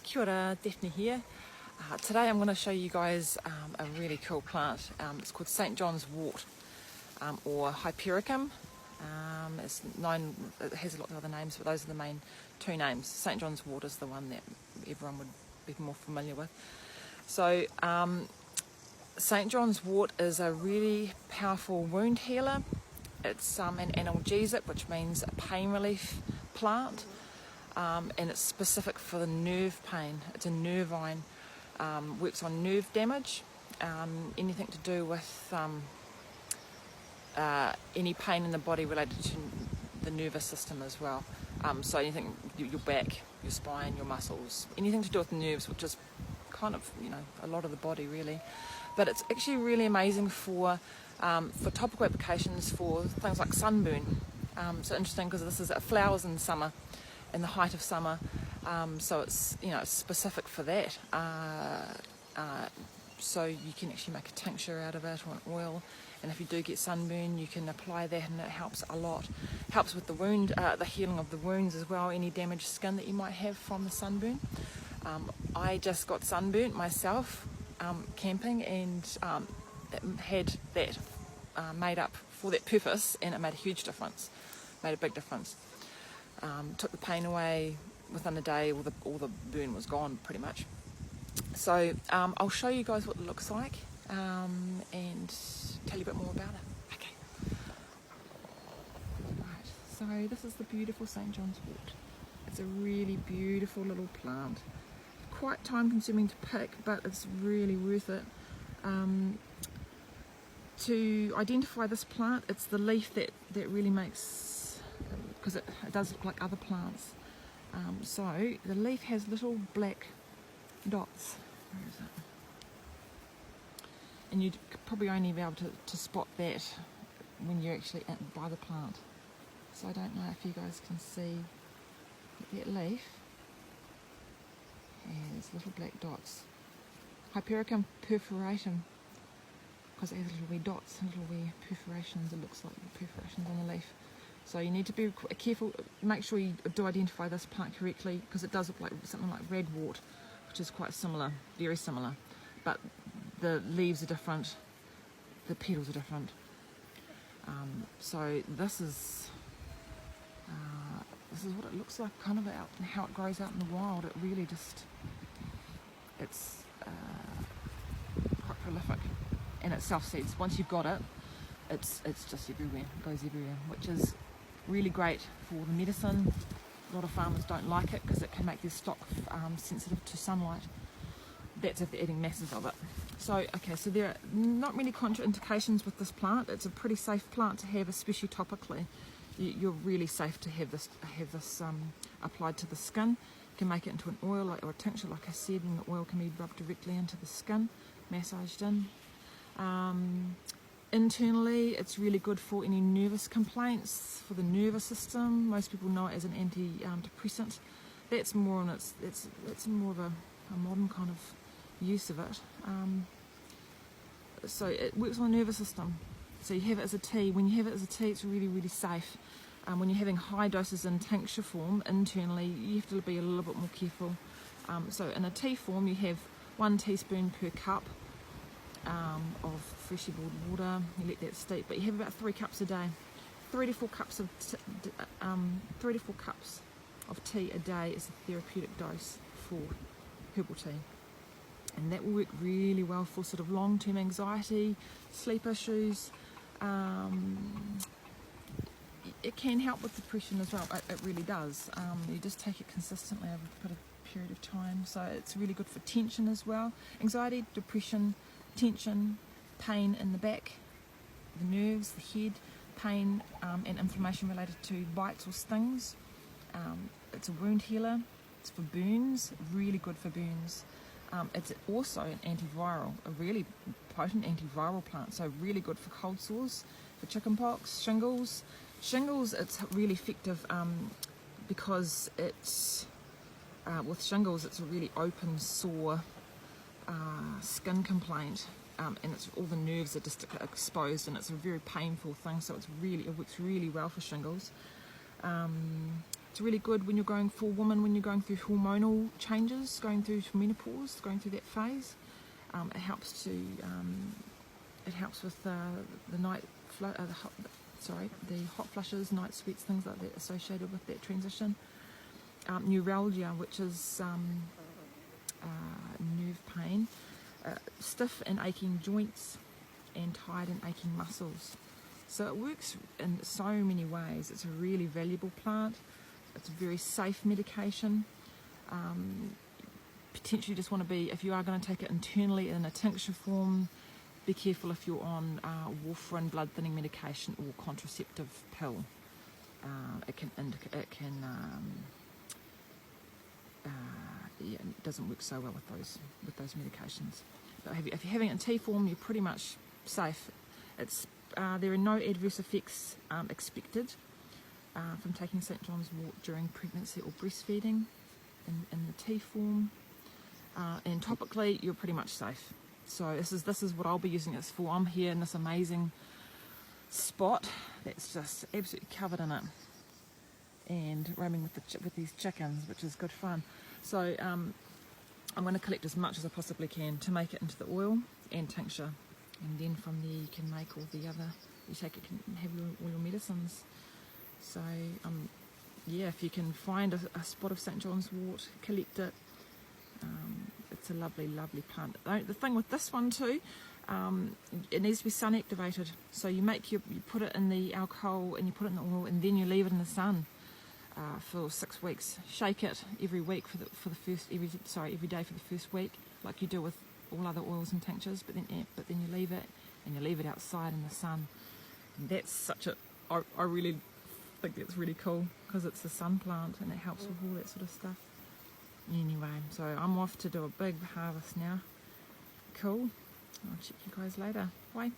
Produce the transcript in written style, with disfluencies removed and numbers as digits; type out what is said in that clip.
Kia ora, Daphne here. Today I'm going to show you guys a really cool plant. It's called St. John's Wort, or Hypericum. It's known, it has a lot of other names, but those are the main two names. St. John's Wort is the one that everyone would be more familiar with. So St. John's Wort is a really powerful wound healer. It's an analgesic, which means a pain relief plant. And it's specific for the nerve pain. It's a nervine, works on nerve damage, anything to do with any pain in the body related to the nervous system as well. So anything, your back, your spine, your muscles, anything to do with the nerves, which is kind of, a lot of the body really. But it's actually really amazing for topical applications for things like sunburn. So interesting because this is, it flowers in summer, in the height of summer, so it's it's specific for that. So you can actually make a tincture out of it or an oil, and if you do get sunburn, you can apply that, and it helps a lot. Helps with the wound, the healing of the wounds as well, any damaged skin that you might have from the sunburn. I just got sunburnt myself camping, and had that made up for that purpose, and it made a huge difference, made a big difference. Took the pain away within a day. All the burn was gone pretty much. So I'll show you guys what it looks like and tell you a bit more about it. Okay. Right, so this is the beautiful St. John's Wort. It's a really beautiful little plant. Quite time consuming to pick, but it's really worth it. To identify this plant, it's the leaf that really makes, because it does look like other plants. So the leaf has little black dots. Where is it? And you'd probably only be able to spot that when you're actually by the plant. So I don't know if you guys can see that leaf has little black dots. Hypericum perforatum, because it has little wee dots, little wee perforations. It looks like perforations on the leaf. So you need to be careful, make sure you do identify this plant correctly, because it does look like something like ragwort, which is quite similar, very similar, but the leaves are different, the petals are different. So this is what it looks like, kind of out, how it grows out in the wild. It really just, it's quite prolific, and it self-seeds. Once you've got it, it's just everywhere, it goes everywhere, which is really great for the medicine. A lot of farmers don't like it because it can make their stock sensitive to sunlight. That's if they're eating masses of it. So, okay, so there are not many contraindications with this plant. It's a pretty safe plant to have, especially topically. You're really safe to have this applied to the skin. You can make it into an oil or a tincture, like I said, and the oil can be rubbed directly into the skin, massaged in. Internally, it's really good for any nervous complaints, for the nervous system. Most people know it as an antidepressant. That's more on it's more of a modern kind of use of it. So it works on the nervous system. So you have it as a tea. When you have it as a tea, it's really, really safe. When you're having high doses in tincture form internally, you have to be a little bit more careful. So in a tea form, you have 1 teaspoon per cup of freshly boiled water. You let that steep, but you have about 3 cups a day. 3 to 4 cups of 3 to 4 cups of tea a day is a therapeutic dose for herbal tea, and that will work really well for sort of long-term anxiety, sleep issues. It can help with depression as well. It really does. You just take it consistently over a period of time. So it's really good for tension as well. Anxiety, depression, tension, pain in the back, the nerves, the head, pain and inflammation related to bites or stings. It's a wound healer. It's for burns, really good for burns. It's also an antiviral, a really potent antiviral plant, so really good for cold sores, for chickenpox, shingles. Shingles, it's really effective because it's, with shingles, it's a really open, sore skin complaint, and it's all the nerves are just exposed, and it's a very painful thing, so it works really well for shingles. It's really good when you're going for women, when you're going through hormonal changes, going through menopause, going through that phase. It helps to it helps with the hot flushes, night sweats, things like that associated with that transition. Neuralgia, which is nerve pain, stiff and aching joints, and tired and aching muscles. So it works in so many ways. It's a really valuable plant. It's a very safe medication. Potentially just want to be, if you are going to take it internally in a tincture form, be careful if you're on warfarin, blood thinning medication, or contraceptive pill. It doesn't work so well with those medications. But if you're having it in tea form, you're pretty much safe. There are no adverse effects expected from taking St. John's wort during pregnancy or breastfeeding in the tea form. And topically, you're pretty much safe. So this is what I'll be using this for. I'm here in this amazing spot that's just absolutely covered in it, and roaming with these chickens, which is good fun. So I'm going to collect as much as I possibly can to make it into the oil and tincture, and then from there you can make all the other. You take it, can have all your medicines. So yeah, if you can find a spot of St. John's wort, collect it. It's a lovely, lovely plant. The thing with this one too, it needs to be sun activated. So you put it in the alcohol and you put it in the oil, and then you leave it in the sun for 6 weeks. Shake it every week every day for the first week, like you do with all other oils and tinctures. But then you leave it, and you leave it outside in the sun. And that's I really think that's really cool, because it's a sun plant and it helps with all that sort of stuff. Anyway, so I'm off to do a big harvest now. Cool. I'll check you guys later. Bye.